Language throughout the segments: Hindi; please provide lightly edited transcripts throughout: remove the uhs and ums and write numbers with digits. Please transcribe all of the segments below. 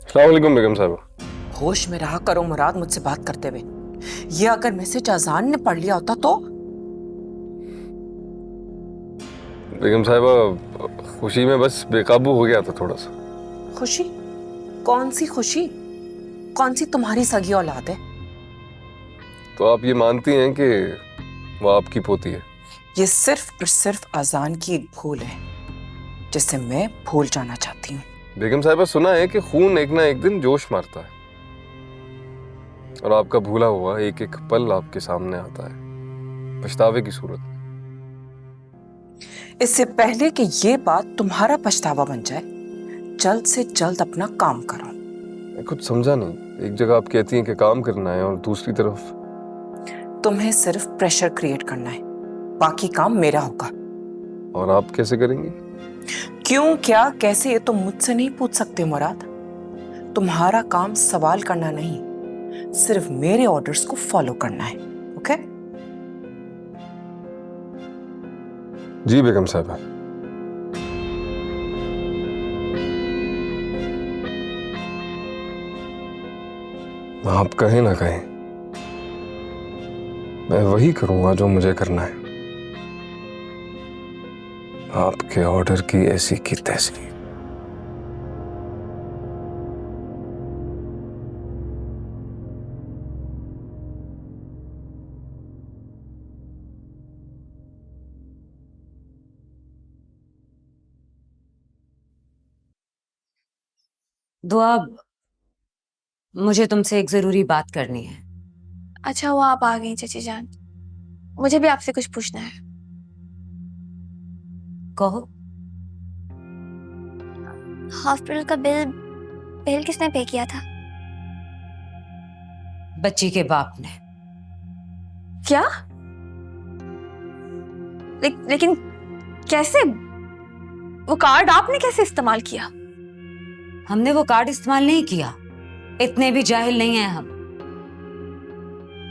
अस्सलाम वालेकुम बेगम साहब। होश में रहा करो मुराद मुझसे बात करते हुए। ये अगर मैसेज अजान ने पढ़ लिया होता तो। बेगम साहब खुशी में बस बेकाबू हो गया था थोड़ा सा। खुशी? कौन सी खुशी? कौन सी तुम्हारी सगी औलाद है? तो आप ये मानती हैं कि वो आपकी पोती है? ये सिर्फ और सिर्फ अजान की एक भूल है जिसे मैं भूल जाना चाहती हूँ। बेगम साहिबा, सुना है कि खून एक ना एक दिन जोश मारता है और आपका भूला हुआ एक एक पल आपके सामने आता है पछतावे की सूरत में। इससे पहले कि ये बात तुम्हारा पछतावा बन जाए, जल्द से जल्द अपना काम करो। मैं कुछ समझा नहीं। एक जगह आप कहती हैं कि काम करना है और दूसरी तरफ तुम्हें सिर्फ प्रेशर क्रिएट करना है, बाकी काम मेरा होगा। और आप कैसे करेंगी? क्यों, क्या, कैसे, ये तुम मुझसे नहीं पूछ सकते मुराद। तुम्हारा काम सवाल करना नहीं, सिर्फ मेरे ऑर्डर्स को फॉलो करना है। ओके? जी बेगम साहिबा। आप कहें ना कहें, मैं वही करूंगा जो मुझे करना है। आपके ऑर्डर की ऐसी की तैसी। दुआ, मुझे तुमसे एक जरूरी बात करनी है। अच्छा वो आप आ गई चाची जान, मुझे भी आपसे कुछ पूछना है। कहो। हॉस्पिटल का बिल बिल किसने पे किया था? बच्ची के बाप ने। क्या? लेकिन कैसे? वो कार्ड आपने कैसे इस्तेमाल किया? हमने वो कार्ड इस्तेमाल नहीं किया, इतने भी जाहिल नहीं हैं हम।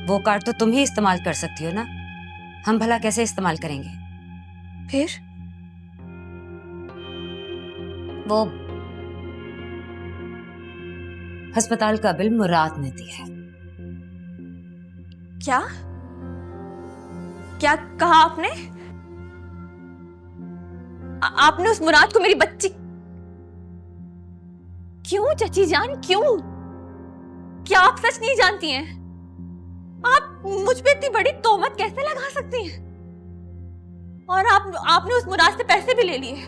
वो कार्ड तो तुम ही इस्तेमाल कर सकती हो ना, हम भला कैसे इस्तेमाल करेंगे? फिर वो अस्पताल का बिल मुराद ने दिया है। क्या क्या कहा आपने? आपने उस मुराद को मेरी बच्ची? क्यों चाची जान, क्यों? क्या आप सच नहीं जानती हैं? आप मुझ पे इतनी बड़ी तोहमत कैसे लगा सकती हैं? और आपने उस मुराद से पैसे भी ले लिए।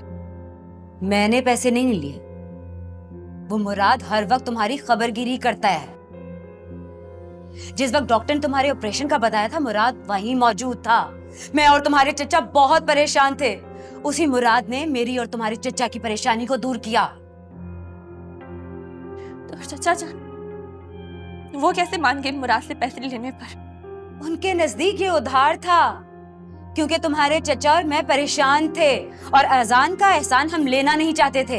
मैंने पैसे नहीं लिए, वो मुराद हर वक्त तुम्हारी खबरगिरी करता है। जिस वक्त डॉक्टर ने तुम्हारे ऑपरेशन का बताया था, मुराद वहीं मौजूद था। मैं और तुम्हारे चचा बहुत परेशान थे, उसी मुराद ने मेरी और तुम्हारे चचा की परेशानी को दूर किया। तो चचा जान वो कैसे मान गए मुराद से पैसे लेने पर? उनके नजदीक ये उधार था, क्योंकि तुम्हारे चचा और मैं परेशान थे और अजान का एहसान हम लेना नहीं चाहते थे।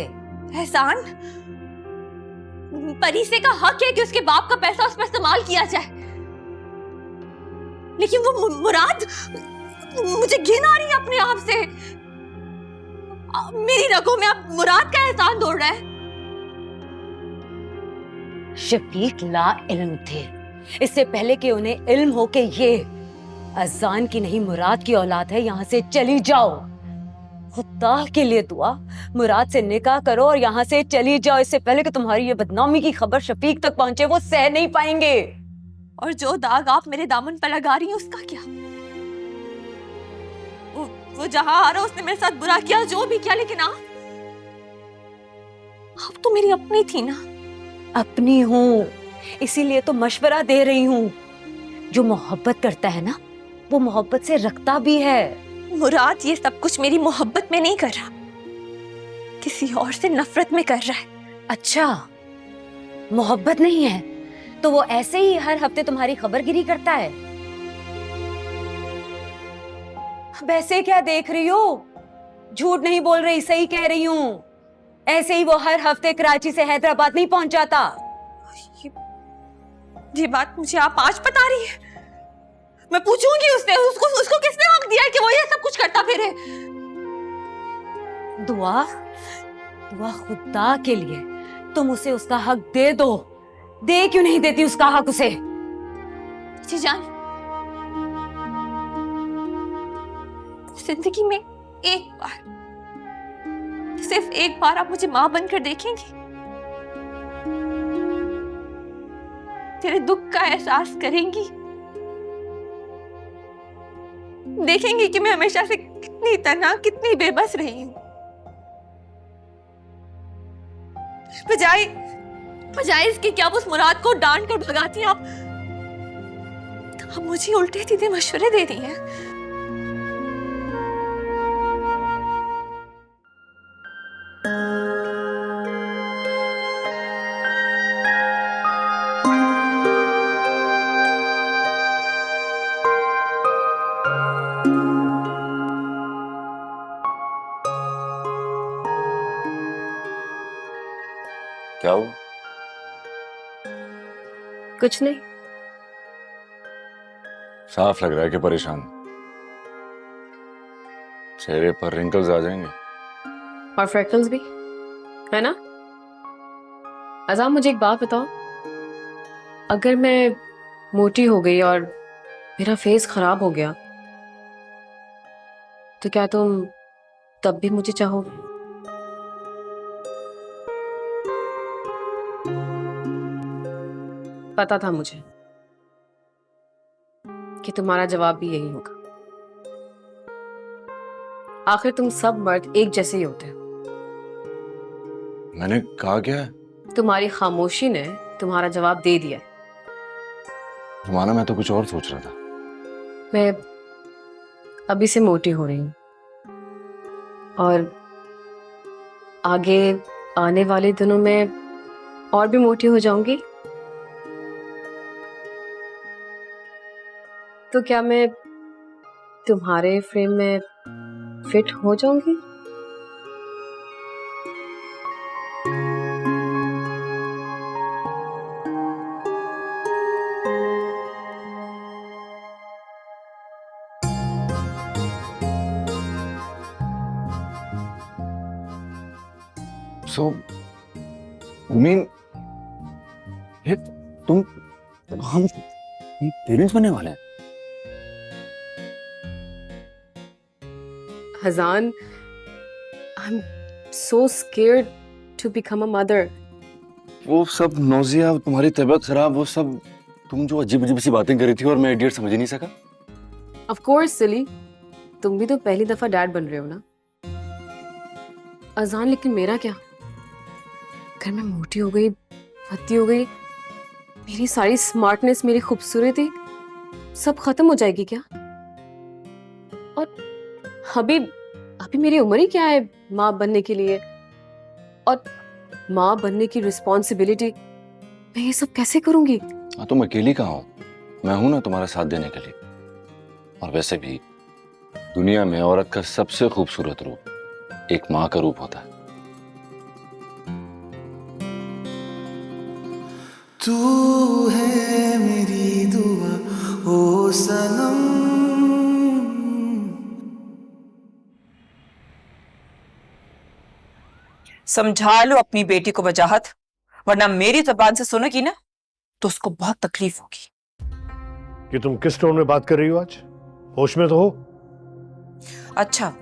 एहसान? परीसे का हक है कि उसके बाप का पैसा उस पर इस्तेमाल किया जाए, लेकिन वो मुराद, मुझे घिन आ रही है अपने आप से। मेरी रगों में अब मुराद का एहसान दौड़ रहा है। शफीक ला इल्म थे, इससे पहले कि उन्हें इल्म हो कि ये अजान की नहीं मुराद की औलाद है। यहाँ से चली जाओ, खुदा के लिए दुआ, मुराद से निकाह करो और यहाँ से चली जाओ, इससे पहले कि तुम्हारी ये बदनामी की खबर शफीक तक पहुंचे। वो सह नहीं पाएंगे। और जो दाग आप मेरे दामन पर लगा रही हैं उसका क्या? वो जहां आ रहा उसने मेरे साथ बुरा किया, जो भी किया, लेकिन आप तो मेरी अपनी थी ना। अपनी हूँ, इसीलिए तो मशवरा दे रही हूँ। जो मोहब्बत करता है ना, वो मोहब्बत से रखता भी है। मुराद ये सब कुछ मेरी मोहब्बत में नहीं कर रहा, किसी और से नफरत में कर रहा है। अच्छा, मोहब्बत नहीं है तो वो ऐसे ही हर हफ्ते तुम्हारी खबरगिरी करता है। वैसे क्या देख रही हो? झूठ नहीं बोल रही, सही कह रही हूँ। ऐसे ही वो हर हफ्ते कराची से हैदराबाद नहीं पहुंच जाता। ये बात मुझे आप आज बता रही है? मैं पूछूंगी उससे, उसको किसने हक दिया है कि वो ये सब कुछ करता फिरे? दुआ, दुआ खुदा के लिए तुम उसे उसका हक दे दो। दे क्यों नहीं देती उसका हक उसे? जी जान, जिंदगी में एक बार, सिर्फ एक बार आप मुझे मां बनकर देखेंगी? तेरे दुख का एहसास करेंगी? देखेंगी कि मैं हमेशा से कितनी तन्हा, कितनी बेबस रही हूं। बजाय बजाय इसके कि आप उस मुराद को डांट कर भगाती, आप मुझे उल्टे सीधे मशवरे दे रही हैं। क्या हुआ? कुछ नहीं। साफ लग रहा है कि परेशान। चेहरे पर रिंकल्स आ जाएंगे। और फ्रैक्टल्स भी, है ना? अज़ाम, मुझे एक बात बताओ, अगर मैं मोटी हो गई और मेरा फेस खराब हो गया तो क्या तुम तब भी मुझे चाहोगे? पता था मुझे कि तुम्हारा जवाब भी यही होगा। आखिर तुम सब मर्द एक जैसे ही होते हो। मैंने कहा क्या है? तुम्हारी खामोशी ने तुम्हारा जवाब दे दिया। रुमाना, मैं तो कुछ और सोच रहा था। मैं अभी से मोटी हो रही हूँ और आगे आने वाले दिनों में और भी मोटी हो जाऊंगी। तो क्या मैं तुम्हारे फ्रेम में फिट हो जाऊंगी? सो मीन ये तुम हम पेरेंट्स बनने वाले हैं? Hazan, I'm so scared to become a mother. वो सब नौजिया, तुम्हारी तबीयत खराब, वो सब तुम जो अजीब अजीब सी बातें कर रही थी और मैं इडियट समझ ही नहीं सका। Of course, silly. तुम भी तो पहली दफा डैड बन रहे हो ना? अजान, लेकिन मेरा क्या? अगर मैं मोटी हो गई, भद्दी हो गई, मेरी सारी स्मार्टनेस, मेरी खूबसूरती सब खत्म हो जाएगी क्या? और अभी अभी मेरी उम्र ही क्या है माँ बनने के लिए? और माँ बनने की रिस्पॉन्सिबिलिटी मैं ये सब कैसे करूंगी? हाँ, तुम अकेली कहाँ हो? मैं हूं ना तुम्हारा साथ देने के लिए। और वैसे भी दुनिया में औरत का सबसे खूबसूरत रूप एक माँ का रूप होता है। तू है मेरी दुआ ओ सनम। समझा लो अपनी बेटी को वजाहत, वरना मेरी जुबान से सुनेगी ना तो उसको बहुत तकलीफ होगी। कि तुम किस टोन में बात कर रही हो आज? होश में तो हो? अच्छा,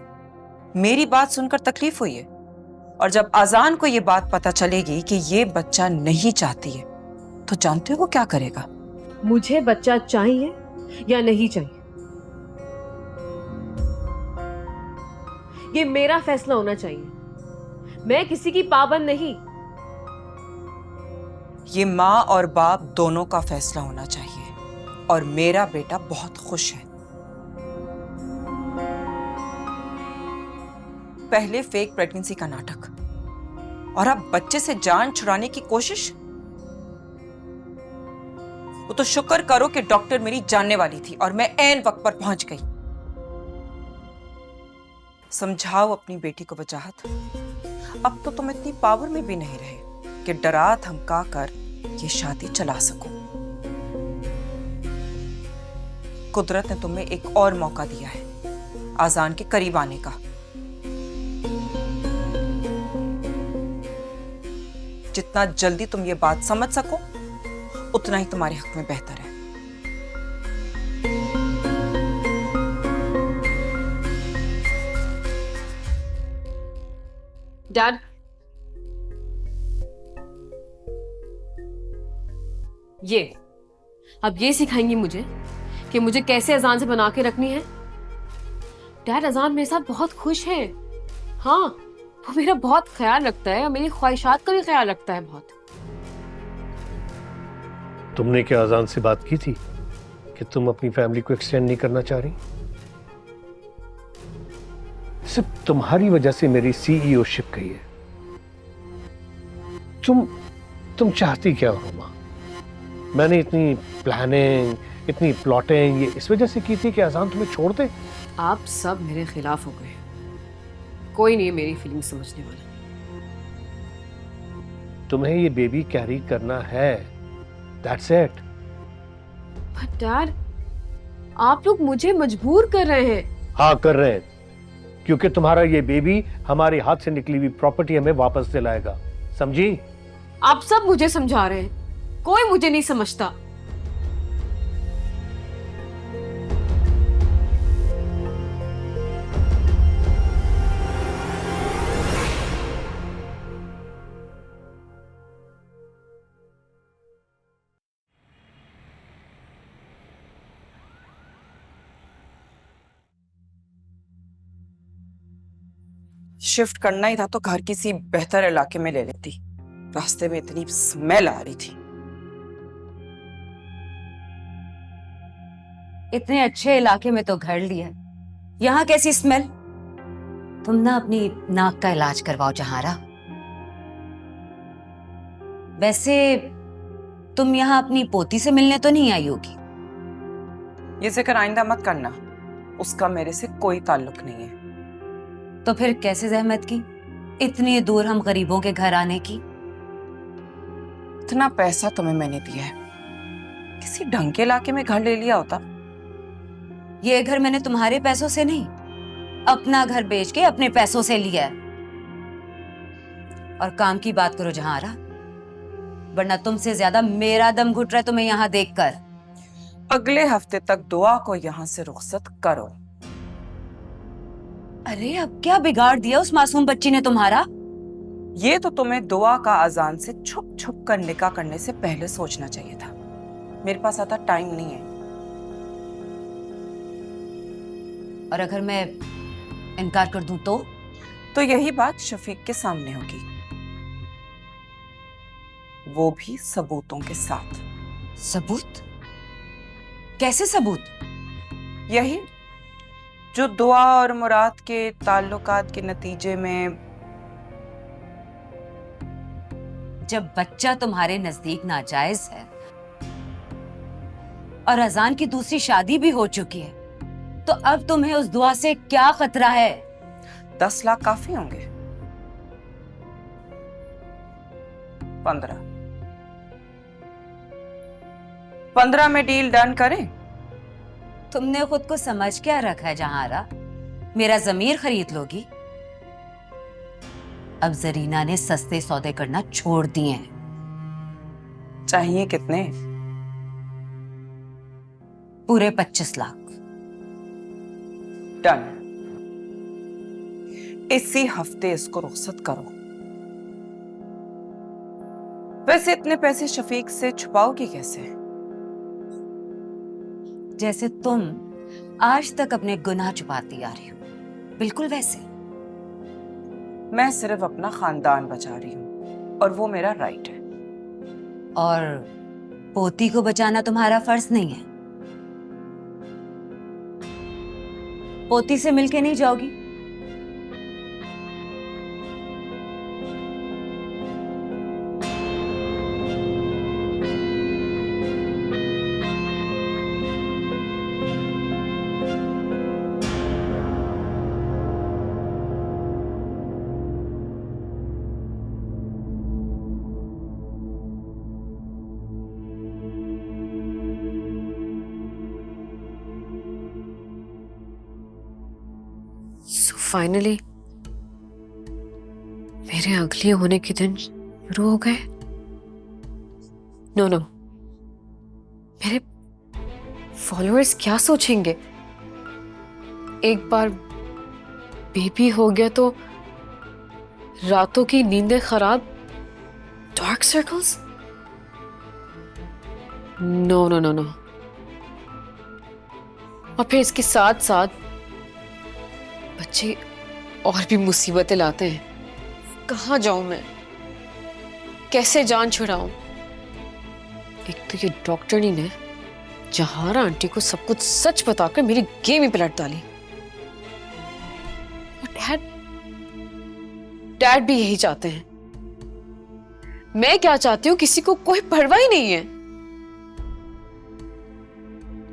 मेरी बात सुनकर तकलीफ हुई है, और जब अजान को ये बात पता चलेगी कि ये बच्चा नहीं चाहती है तो जानते हो वो क्या करेगा? मुझे बच्चा चाहिए या नहीं चाहिए, ये मेरा फैसला होना चाहिए। मैं किसी की पाबंद नहीं। ये माँ और बाप दोनों का फैसला होना चाहिए, और मेरा बेटा बहुत खुश है। पहले फेक प्रेगनेंसी का नाटक, और अब बच्चे से जान छुड़ाने की कोशिश। वो तो शुक्र करो कि डॉक्टर मेरी जानने वाली थी और मैं ऐन वक्त पर पहुंच गई। समझाओ अपनी बेटी को वजाहत। अब तो तुम इतनी पावर में भी नहीं रहे कि डरा धमका कर ये शादी चला सको। कुदरत ने तुम्हें एक और मौका दिया है आजान के करीब आने का, जितना जल्दी तुम ये बात समझ सको उतना ही तुम्हारे हक में बेहतर है। डैड, ये अब ये सिखाएंगी मुझे कि मुझे कैसे अजान से बना के रखनी है। डैड, अजान मेरे साथ बहुत खुश है। हाँ, वो मेरा बहुत ख्याल रखता है और मेरी ख्वाहिशात का भी ख्याल रखता है बहुत। तुमने क्या अजान से बात की थी कि तुम अपनी फैमिली को एक्सटेंड नहीं करना चाह रही? सिर्फ तुम्हारी वजह से मेरी सीईओशिप गई है। तुम चाहती क्या हो मां? मैंने इतनी प्लानिंग, इतनी प्लॉटिंग ये इस वजह से की थी कि अजान तुम्हें छोड़ दे। आप सब मेरे खिलाफ हो गए। कोई नहीं है मेरी फीलिंग समझने वाला। तुम्हें ये बेबी कैरी करना है, दैट्स इट। बट डैड, आप लोग मुझे मजबूर कर रहे हैं। हाँ, कर रहे हैं, क्योंकि तुम्हारा ये बेबी हमारे हाथ से निकली हुई प्रॉपर्टी हमें वापस दिलाएगा, समझी? आप सब मुझे समझा रहे हैं, कोई मुझे नहीं समझता। शिफ्ट करना ही था तो घर किसी बेहतर इलाके में ले लेती। रास्ते में इतनी स्मेल आ रही थी। इतने अच्छे इलाके में तो घर लिया, यहाँ कैसी स्मेल? तुम ना अपनी नाक का इलाज करवाओ जहारा। वैसे तुम यहाँ अपनी पोती से मिलने तो नहीं आई होगी? ये जिक्र आइंदा मत करना, उसका मेरे से कोई ताल्लुक नहीं है। तो फिर कैसे जहमत की इतनी दूर हम गरीबों के घर आने की? इतना पैसा तुम्हें मैंने दिया है, किसी ढंग के इलाके में घर ले लिया होता। ये घर मैंने तुम्हारे पैसों से नहीं, अपना घर बेच के अपने पैसों से लिया है। और काम की बात करो जहारा, वरना तुमसे ज्यादा मेरा दम घुट रहा है तुम्हें यहाँ देखकर। अगले हफ्ते तक दुआ को यहाँ से रुखसत करो। अरे अब क्या बिगाड़ दिया उस मासूम बच्ची ने तुम्हारा? ये तो तुम्हें दुआ का अजान से छुप छुप कर निकाह करने से पहले सोचना चाहिए था। मेरे पास आता टाइम नहीं है। और अगर मैं इनकार कर दूं तो यही बात शफीक के सामने होगी, वो भी सबूतों के साथ। सबूत? कैसे सबूत? यही जो दुआ और मुराद के ताल्लुकात के नतीजे में जब बच्चा तुम्हारे नजदीक नाजायज है और अजान की दूसरी शादी भी हो चुकी है, तो अब तुम्हें उस दुआ से क्या खतरा है? 10 लाख काफी होंगे। 15 में डील डन करें? तुमने खुद को समझ क्या रखा है जहारा? मेरा जमीर खरीद लोगी? अब जरीना ने सस्ते सौदे करना छोड़ दिए हैं। चाहिए कितने? पूरे 25 लाख। डन। इसी हफ्ते इसको रुखसत करो। वैसे इतने पैसे शफीक से छुपाओगी कैसे? जैसे तुम आज तक अपने गुनाह छुपाती आ रही हो, बिल्कुल वैसे। मैं सिर्फ अपना खानदान बचा रही हूँ और वो मेरा राइट है। और पोती को बचाना तुम्हारा फर्ज नहीं है? पोती से मिलके नहीं जाओगी? फाइनली मेरे अगले होने के दिन शुरू हो गए? नो नो, मेरे फॉलोअर्स क्या सोचेंगे? एक बार बेबी हो गया तो रातों की नींदें खराब, dark circles. No no no no. और फिर इसके साथ साथ बच्चे और भी मुसीबतें लाते हैं। कहाँ जाऊं मैं? कैसे जान छुड़ाऊं? एक तो ये डॉक्टरनी ने जहारा आंटी को सब कुछ सच बताकर मेरी गेम ही पलट डाली। और डैड भी यही चाहते हैं। मैं क्या चाहती हूँ किसी को कोई परवाह ही नहीं है।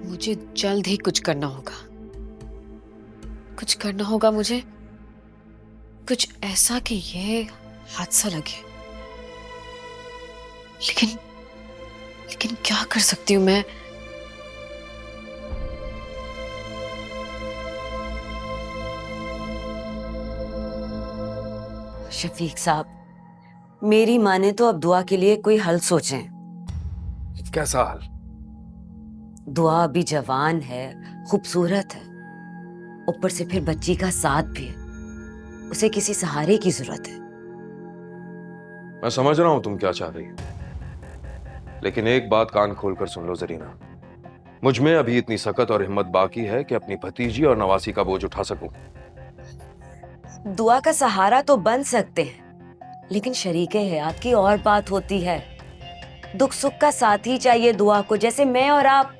मुझे जल्द ही कुछ करना होगा। कुछ करना होगा मुझे, कुछ ऐसा कि ये हादसा लगे। लेकिन क्या कर सकती हूँ मैं? शफीक साहब, मेरी माने तो अब दुआ के लिए कोई हल सोचें। कैसा हाल? दुआ अभी जवान है, खूबसूरत है, ऊपर से फिर बच्ची का साथ भी है। उसे किसी सहारे की जरूरत है। मैं समझ रहा हूं तुम क्या चाह रही हो, लेकिन एक बात कान खोलकर सुन लो जरीना। मुझ में अभी इतनी सकत और हिम्मत बाकी है कि अपनी भतीजी और नवासी का बोझ उठा सकूं। दुआ का सहारा तो बन सकते हैं, लेकिन शरीके हयात की और बात होती है। दुख सुख का साथ ही चाहिए दुआ को। जैसे मैं और आप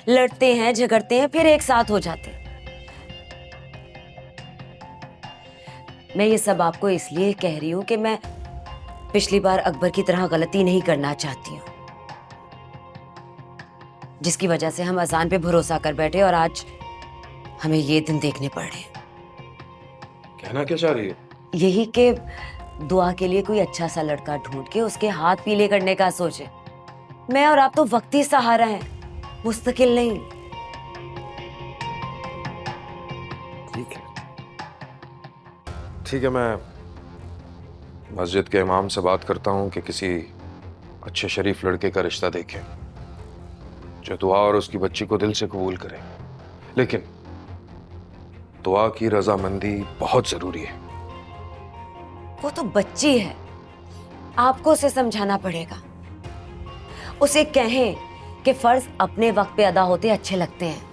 लड़ते हैं, झगड़ते हैं, फिर एक साथ हो जाते हैं। मैं ये सब आपको इसलिए कह रही हूं कि मैं पिछली बार अकबर की तरह गलती नहीं करना चाहती हूँ, जिसकी वजह से हम अजान पे भरोसा कर बैठे और आज हमें ये दिन देखने पड़ रहे हैं। कहना क्या चाह रही है? यही कि दुआ के लिए कोई अच्छा सा लड़का ढूंढ के उसके हाथ पीले करने का सोचे। मैं और आप तो वक्ती सहारा हैं, मुस्तकिल नहीं। ठीक है, मैं मस्जिद के इमाम से बात करता हूं कि किसी अच्छे शरीफ लड़के का रिश्ता देखें जो दुआ और उसकी बच्ची को दिल से कबूल करे। लेकिन दुआ की रजामंदी बहुत जरूरी है। वो तो बच्ची है, आपको उसे समझाना पड़ेगा। उसे कहें कि फर्ज अपने वक्त पे अदा होते अच्छे लगते हैं।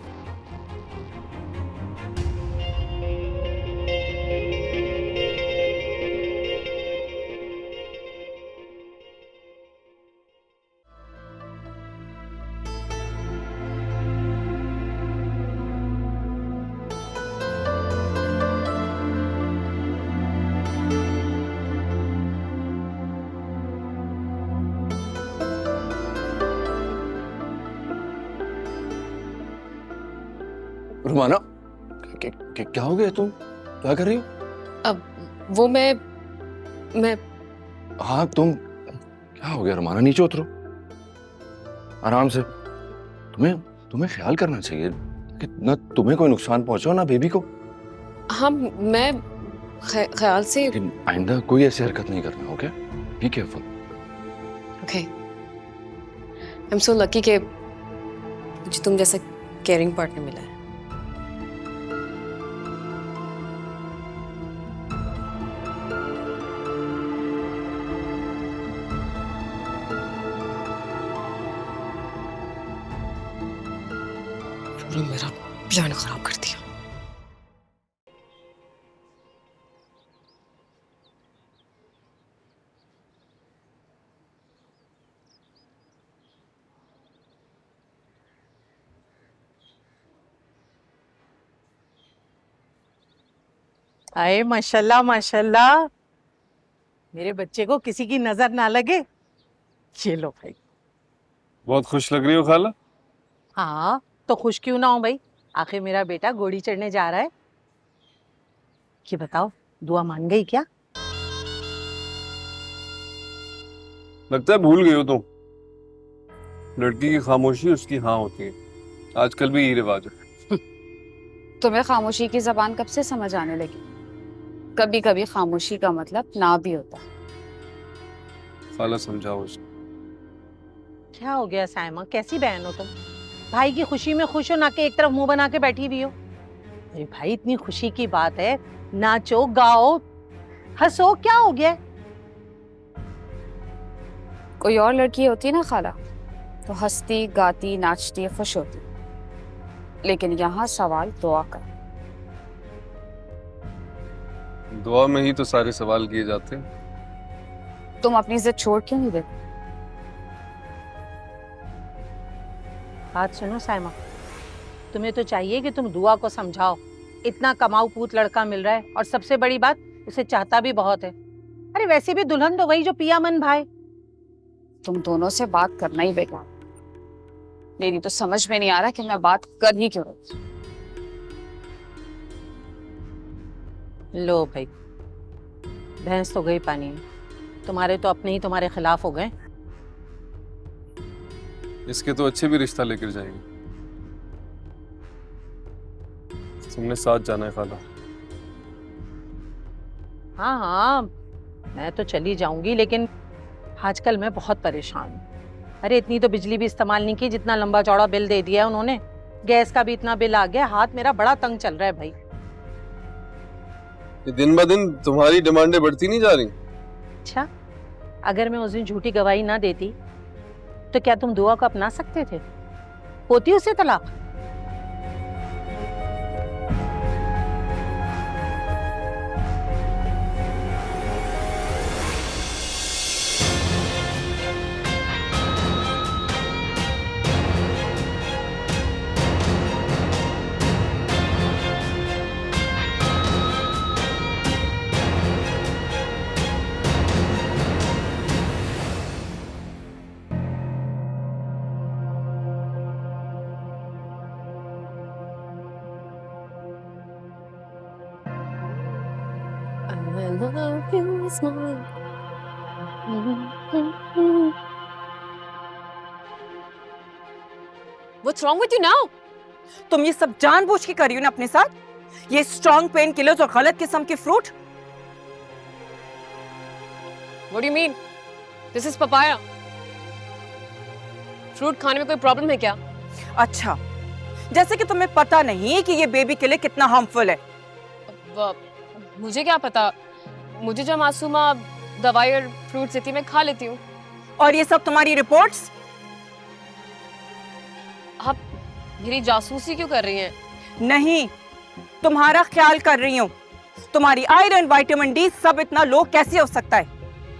रुमाना, क्या हो गया? तुम क्या कर रही हो? अब वो मैं हाँ, तुम क्या हो गया रुमाना? नीचे उतरो, आराम से। तुम्हें ख्याल करना चाहिए कि ना तुम्हें कोई नुकसान पहुंचो ना बेबी को। हाँ, मैं ख्याल से। लेकिन आइंदा कोई ऐसी हरकत नहीं करना, okay? Be careful. Okay, I am so lucky कि मुझे तुम जैसा केयरिंग पार्टनर मिला है। मेरा प्लान खराब कर दिया। आए माशाल्लाह माशाल्लाह, मेरे बच्चे को किसी की नजर ना लगे। ये लो भाई। बहुत खुश लग रही हो खाला। हाँ तो खुश क्यों ना हो भाई, आखिर मेरा बेटा घोड़ी चढ़ने जा रहा है। ये बताओ, दुआ मान गई क्या? लगता है भूल गई हो तुम। लड़की की खामोशी उसकी हाँ होती है। आजकल भी यही रिवाज है। तुम्हें खामोशी की जबान कब से समझ आने लगी? कभी कभी खामोशी का मतलब ना भी होता है। खाला समझाओ उसको। क्या हो गया साइमा, कैसी बहन हो तुम? भाई की खुशी में खुश हो ना कि एक तरफ मुंह बना के बैठी हुई हो। अरे भाई इतनी खुशी की बात है, नाचो गाओ हंसो, क्या हो गया? कोई और लड़की होती ना खाला तो हंसती गाती नाचती खुश होती, लेकिन यहाँ सवाल दुआ का। दुआ में ही तो सारे सवाल किए जाते हैं। तुम अपनी इज्जत छोड़ क्यों नहीं देते? बात सुनो साइमा, तुम्हें तो चाहिए कि तुम दुआ को समझाओ। इतना कमाऊ पूत लड़का मिल रहा है और सबसे बड़ी बात उसे चाहता भी बहुत है। अरे वैसे भी दुल्हन तो वही जो पिया मन भाई। तुम दोनों से बात करना ही बेकार। मेरी तो समझ में नहीं आ रहा कि मैं बात कर ही क्यों रही। लो भाई, भैंस तो गई पानी में, तुम्हारे तो अपने ही तुम्हारे खिलाफ हो गए। इसके तो अच्छे भी रिश्ता लेकर जाएंगे। तुमने साथ जाना है खाला। हाँ हाँ, मैं तो चली जाऊंगी, लेकिन आजकल मैं बहुत परेशान हूँ। अरे इतनी तो बिजली भी इस्तेमाल नहीं की जितना लंबा चौड़ा बिल दे दिया है उन्होंने। गैस का भी इतना बिल आ गया, हाथ मेरा बड़ा तंग चल रहा है भाई। दिन ब दिन तुम्हारी डिमांडें बढ़ती नहीं जा रही? अच्छा, अगर मैं उस दिन झूठी गवाही ना देती तो क्या तुम दुआ को अपना सकते थे? होती उसे तलाक? What's wrong with you now? तुम ये सब जानबूझ के कर रही हो ना अपने साथ? ये स्ट्रॉन्ग पेन किलर्स और गलत किस्म के fruit? What do you mean? This is papaya. Fruit खाने में कोई प्रॉब्लम है क्या? अच्छा, जैसे कि तुम्हें पता नहीं कि ये बेबी के लिए कितना हार्मफुल है। मुझे क्या पता, मुझे जो मासूमा दवाई और फ्रूट देती मैं खा लेती हूँ। और ये सब तुम्हारी रिपोर्ट्स? आप मेरी जासूसी क्यों कर रही हैं? नहीं, तुम्हारा ख्याल कर रही हूँ। तुम्हारी आयरन, विटामिन डी सब इतना लो कैसे हो सकता है?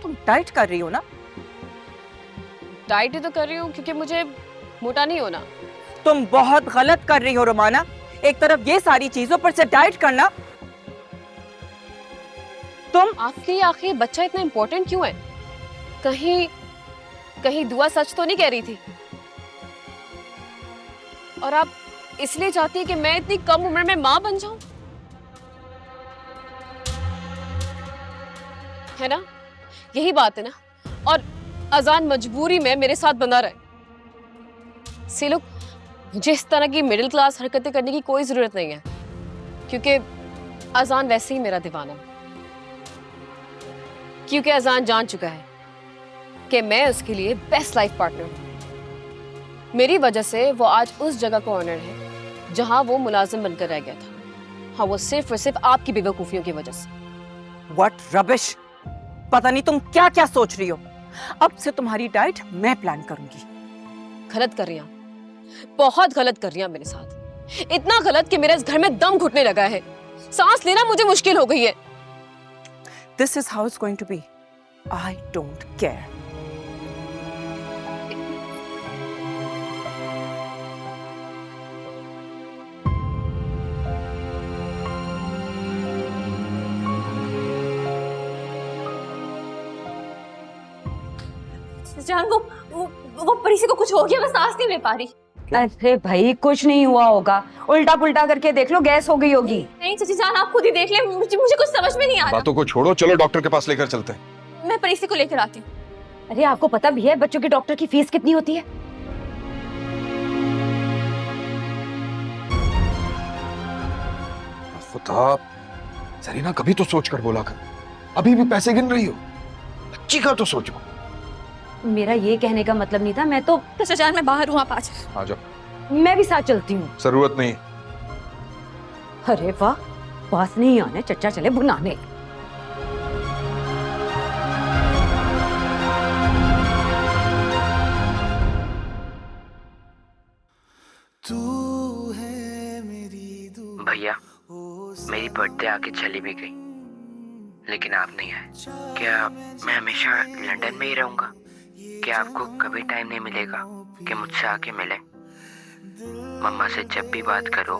तुम डाइट कर रही हो ना? डाइट ही तो कर रही हूँ क्योंकि मुझे मोटा नहीं होना। तुम बहुत गलत कर रही हो रोमाना। एक तरफ ये सारी चीजों पर से डाइट करना। तुम आपके लिए आखिर बच्चा इतना इम्पोर्टेंट क्यों है? कहीं दुआ सच तो नहीं कह रही थी? और आप इसलिए चाहती है कि मैं इतनी कम उम्र में मां बन जाऊं, है ना? यही बात है ना? और अजान मजबूरी में मेरे साथ बंधा रहे। से लोग, मुझे इस तरह की मिडिल क्लास हरकतें करने की कोई जरूरत नहीं है, क्योंकि अजान वैसे ही मेरा दीवाना है। क्योंकि अजान जान चुका है कि मैं उसके लिए बेस्ट लाइफ पार्टनर हूं। मेरी वजह से वो आज उस जगह का ऑनर है जहां वो मुलाजिम बनकर रह गया था। हाँ, वो सिर्फ और सिर्फ आपकी बेवकूफियों की वजह से। What rubbish! पता नहीं तुम क्या क्या सोच रही हो। अब से तुम्हारी डाइट मैं प्लान करूंगी। गलत कर रही हैं, बहुत गलत कर रही हैं मेरे साथ। इतना गलत कि मेरे इस घर में दम घुटने लगा है, सांस लेना मुझे मुश्किल हो गई है। This is how it's going to be. I don't care. जान, वो परीसी को कुछ हो गया, मैं सांस नहीं ले पा रही। अरे भाई कुछ नहीं हुआ होगा, उल्टा पुल्टा करके देख लो, गैस हो गई होगी। नहीं चाची जान, आप खुद ही देख ले, मुझे कुछ समझ में नहीं आ रहा। बातों को छोड़ो, चलो डॉक्टर के पास लेकर चलते हैं। मैं परीसी को लेकर आती हूँ। अरे आपको पता भी है बच्चों की डॉक्टर की फीस कितनी होती है? खुदा, जरीना कभी तो सोच कर बोला कर। अभी भी पैसे गिन रही हो? बच्ची का तो सोचो। मेरा ये कहने का मतलब नहीं था, मैं तो चाचा जान मैं बाहर हूँ, आप आ जाओ। आ जाओ। मैं भी साथ चलती हूँ। जरूरत नहीं। अरे वाह, पास नहीं आने, चचा चले बुलाने। तू है मेरी दुआ। भैया, मेरी बर्थडे आके चली भी गई, लेकिन आप नहीं आए। क्या मैं हमेशा लंदन में ही रहूंगा? क्या आपको कभी टाइम नहीं मिलेगा कि मुझसे आके मिले? मम्मा से जब भी बात करो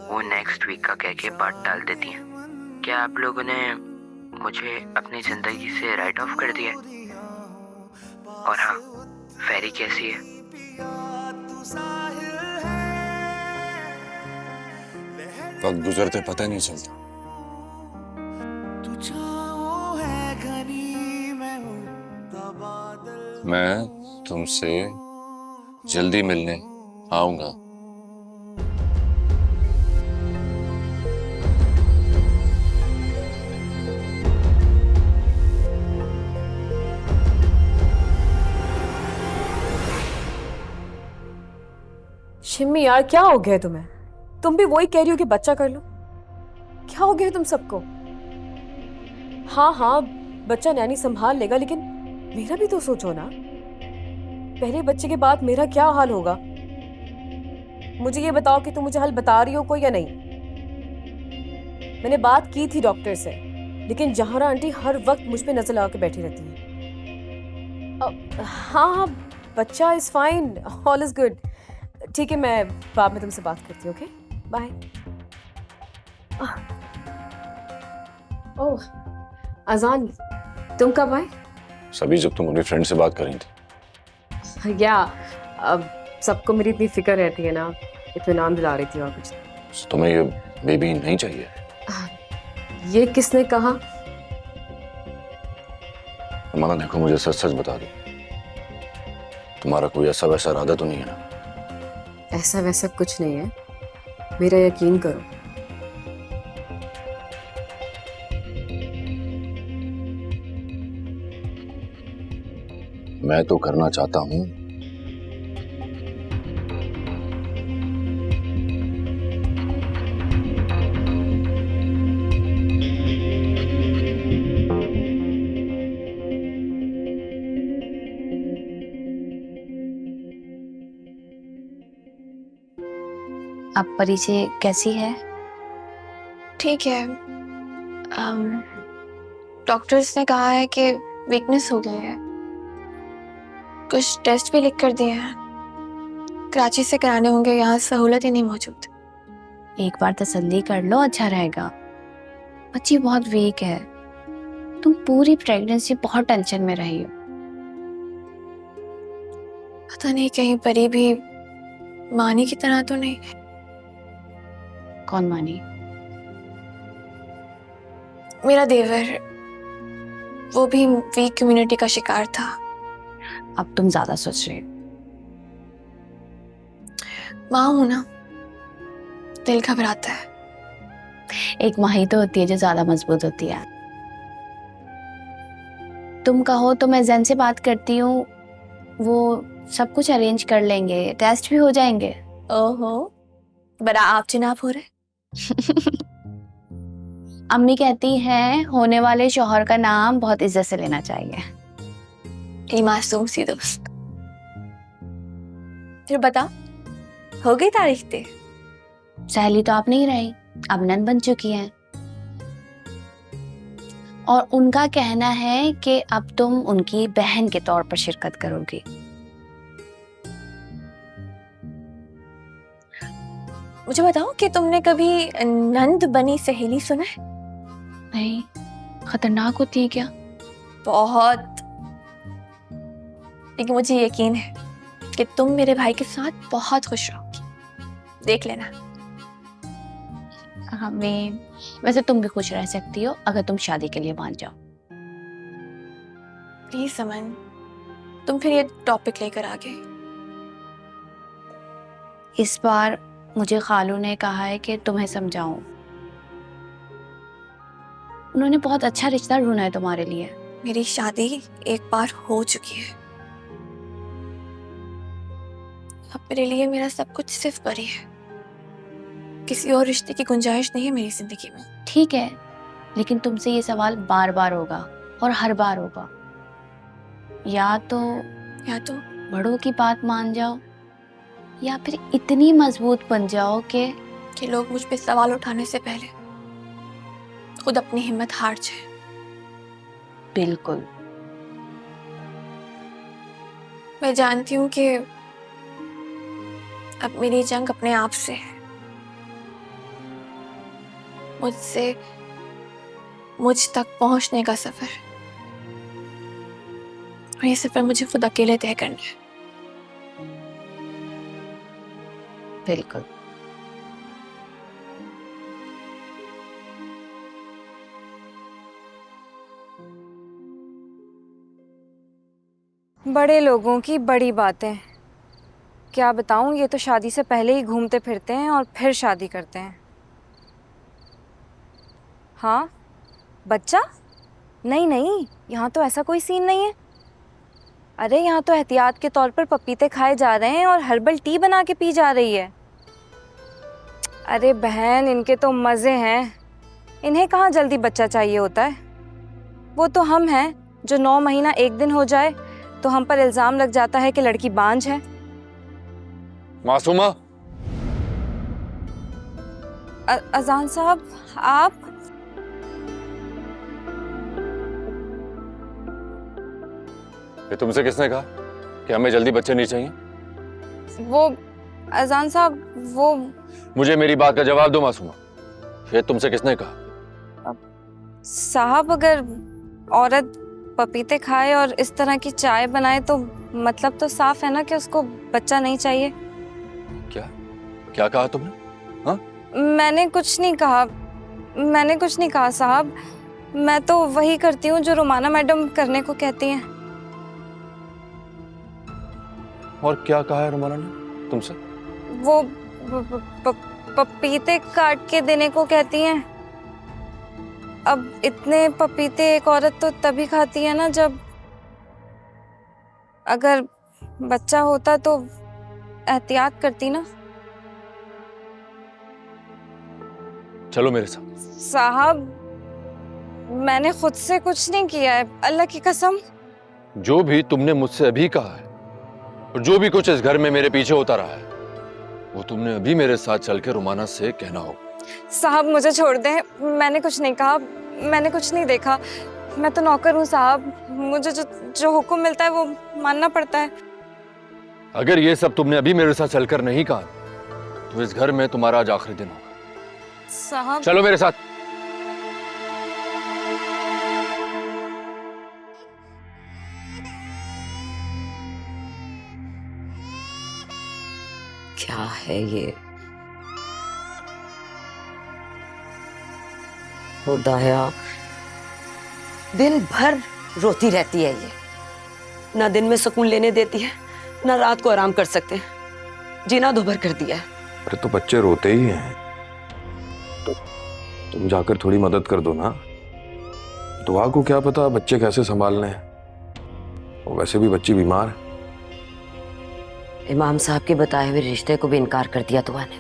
वो नेक्स्ट वीक का कह के बात टाल देती हैं। क्या आप लोगों ने मुझे अपनी जिंदगी से राइट ऑफ कर दिया? और हाँ, फेरी कैसी है? वक्त गुजरते पता नहीं चलता। तू छाँव है घनी, मैं उड़ता बादल। मैं तुमसे जल्दी मिलने आऊंगा। शिम्मी यार, क्या हो गया तुम्हें? तुम भी वही कह रही हो कि बच्चा कर लो। क्या हो गया तुम सबको? हाँ हाँ, बच्चा नैनी संभाल लेगा, लेकिन मेरा भी तो सोचो ना। पहले बच्चे के बाद मेरा क्या हाल होगा? मुझे ये बताओ कि तुम मुझे हल बता रही हो कोई या नहीं। मैंने बात की थी डॉक्टर से, लेकिन जहारा आंटी हर वक्त मुझ पे नजर लगा के बैठी रहती है। हाँ हाँ, बच्चा is fine, all is good. ठीक है, मैं बाद में तुमसे बात करती हूँ। Okay, bye. ओह अजान, तुम कब आए? सभी जब तुम अपनी फ्रेंड से बात कर रही थी। या अब सबको मेरी इतनी फिक्र रहती है ना, इत्मीनान दिला रही थी और कुछ। तो तुम्हें ये बेबी नहीं चाहिए? ये किसने कहा? माना देखो, मुझे सच सच बता दो, तुम्हारा कोई ऐसा वैसा इरादा तो नहीं है ना? ऐसा वैसा कुछ नहीं है, मेरा यकीन करो। मैं तो करना चाहता हूं। अब परिचय कैसी है? ठीक है। डॉक्टर्स ने कहा है कि वीकनेस हो गई है। कुछ टेस्ट भी लिख कर दिए हैं, कराची से कराने होंगे, यहाँ सहूलत ही नहीं मौजूद। एक बार तसल्ली कर लो, अच्छा रहेगा। बच्ची बहुत वीक है, तुम पूरी प्रेगनेंसी बहुत टेंशन में रही हो। पता नहीं कहीं परी भी मानी की तरह तो नहीं। कौन मानी? मेरा देवर, वो भी वीक कम्युनिटी का शिकार था। अब तुम ज्यादा सोच रहे हो। माँ हूं ना, दिल घबराता है। एक माँ ही तो होती है जो ज्यादा मजबूत होती है। तुम कहो तो मैं जैन से बात करती हूँ, वो सब कुछ अरेंज कर लेंगे, टेस्ट भी हो जाएंगे। ओहो, बड़ा आप जनाब हो रहे। अम्मी कहती हैं होने वाले शौहर का नाम बहुत इज्जत से लेना चाहिए। मासूम सी दोस्त। फिर बता, हो गई तारीख तय? सहेली तो आप नहीं रही, अब नन बन चुकी हैं। और उनका कहना है कि अब तुम उनकी बहन के तौर पर शिरकत करोगी। मुझे बताओ कि तुमने कभी नंद बनी सहेली सुना है? नहीं, खतरनाक होती है क्या? बहुत। लेकिन मुझे यकीन है कि तुम मेरे भाई के साथ बहुत खुश रहोगी, देख लेना। हमें वैसे तुम भी खुश रह सकती हो अगर तुम शादी के लिए मान जाओ। प्लीज समन, तुम फिर ये टॉपिक लेकर आ गए। इस बार मुझे खालू ने कहा है कि तुम्हें समझाऊं। उन्होंने बहुत अच्छा रिश्ता ढूंढा है तुम्हारे लिए। मेरी शादी एक बार हो चुकी है, अब मेरे लिए मेरा सब कुछ सिर्फ परी है। किसी और रिश्ते की गुंजाइश नहीं है मेरी जिंदगी में। ठीक है, लेकिन तुमसे ये सवाल बार बार होगा और हर बार होगा। या तो बड़ों की बात मान जाओ, या फिर इतनी मजबूत बन जाओ कि लोग मुझ पे सवाल उठाने से पहले खुद अपनी हिम्मत हार जाए। बिल्कुल। मैं जानती हूँ कि अब मेरी जंग अपने आप से है, मुझसे मुझ तक पहुंचने का सफर, और ये सफर मुझे खुद अकेले तय करना है। बिल्कुल। बड़े लोगों की बड़ी बातें, क्या बताऊं, ये तो शादी से पहले ही घूमते फिरते हैं और फिर शादी करते हैं। हाँ, बच्चा? नहीं नहीं, यहाँ तो ऐसा कोई सीन नहीं है। अरे यहाँ तो एहतियात के तौर पर पपीते खाए जा रहे हैं और हर्बल टी बना के पी जा रही है। अरे बहन, इनके तो मज़े हैं, इन्हें कहाँ जल्दी बच्चा चाहिए होता है। वो तो हम हैं जो 9 महीना 1 दिन हो जाए तो हम पर इल्जाम लग जाता है कि लड़की बांझ है। मासूमा, अजान साहब, आप? ये तुमसे किसने कहा कि हमें जल्दी बच्चे नहीं चाहिए? वो अजान साहब, वो मुझे मेरी बात का जवाब दो मासूमा, ये तुमसे किसने कहा? साहब, अगर औरत पपीते खाए और इस तरह की चाय बनाए तो मतलब तो साफ है ना कि उसको बच्चा नहीं चाहिए। क्या कहा तुमने? हाँ? मैंने कुछ नहीं कहा साहब। मैं तो वही करती हूँ जो रोमाना मैडम करने को कहती हैं। और क्या कहा है रोमाना ने तुमसे? वो पपीते काट के देने को कहती हैं। अब इतने पपीते एक औरत तो तभी खाती है ना जब अगर बच्चा होता तो एहतियात करती ना। चलो मेरे साथ। साहब, मैंने खुद से कुछ नहीं किया है, अल्लाह की कसम। जो भी तुमने मुझसे अभी कहा है और जो भी कुछ इस घर में मेरे पीछे होता रहा है, वो तुमने अभी मेरे साथ चल के रोमाना से कहना हो। साहब, मुझे छोड़ दें, मैंने कुछ नहीं कहा, मैंने कुछ नहीं देखा। मैं तो नौकर हूँ साहब, मुझे जो हुक्म मिलता है वो मानना पड़ता है। अगर ये सब तुमने अभी मेरे साथ चलकर नहीं कहा तो इस घर में तुम्हारा आज आखिरी दिन होगा। साहब, चलो मेरे साथ। क्या है ये? खुदाया, दिन भर रोती रहती है ये, ना दिन में सुकून लेने देती है ना रात को आराम कर सकते हैं। जीना दोभर कर दिया है। अरे तो बच्चे रोते ही हैं, तो तुम जाकर थोड़ी मदद कर दो ना। दुआ को क्या पता बच्चे कैसे संभालने हैं, और वैसे भी बच्ची बीमार है। इमाम साहब के बताए हुए रिश्ते को भी इनकार कर दिया दुआ ने।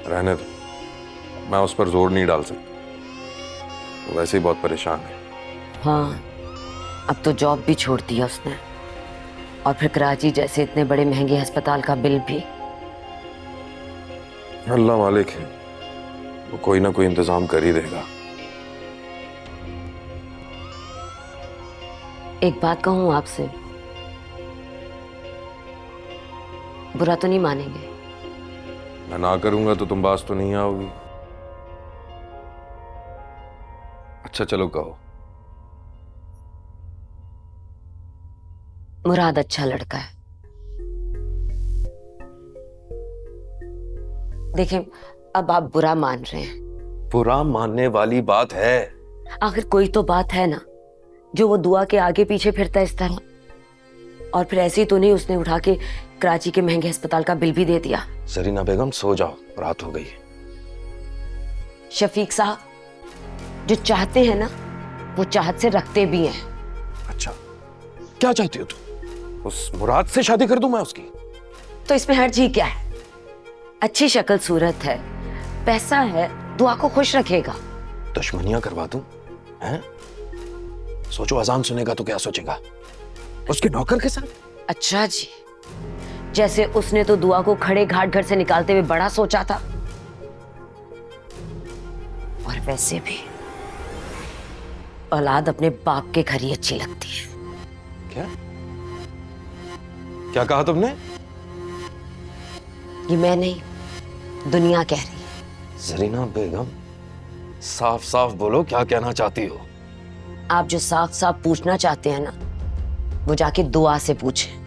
रहने दो, मैं उस पर जोर नहीं डाल सकता, वो वैसे ही बहुत परेशान है। हाँ, अब तो जॉब भी छोड़ दिया उसने, और फिर कराची जैसे इतने बड़े महंगे अस्पताल का बिल भी। अल्लाह मालिक है, वो कोई ना कोई इंतजाम कर ही देगा। एक बात कहूं आपसे, बुरा तो नहीं मानेंगे? मैं ना करूंगा तो तुम बास तो नहीं आओगी। अच्छा चलो कहो। मुराद अच्छा लड़का है। देखें, अब आप बुरा मान रहे हैं। बुरा मानने वाली बात है? आखिर कोई तो बात है ना, जो वो दुआ के आगे पीछे फिरता है इस तरह। और फिर ऐसे ही तो नहीं उसने उठा के कराची के महंगे अस्पताल का बिल भी दे दिया। जरीना बेगम सो जाओ, रात हो गई है। शफीक साहब, जो चाहते हैं ना वो चाहत से रखते भी हैं। अच्छा, क्या चाहती हो तुम? उस मुराद से शादी कर दूं मैं उसकी? तो इसमें हर्ज ही क्या है? अच्छी शक्ल सूरत है, पैसा है, दुआ को खुश रखेगा। दुश्मनियां करवा दूं? हैं? सोचो अजान सुनेगा तो क्या सोचेगा? उसके नौकर के साथ? अच्छा जी, जैसे उसने तो दुआ को खड़े घाट घर से निकालते हुए बड़ा सोचा था। और वैसे भी औलाद अपने बाप के घर ही अच्छी लगती है। क्या? क्या कहा तुमने? ये मैं नहीं, दुनिया कह रही है। जरीना बेगम, साफ साफ बोलो, क्या कहना चाहती हो? आप जो साफ साफ पूछना चाहते हैं ना, वो जाके दुआ से पूछें।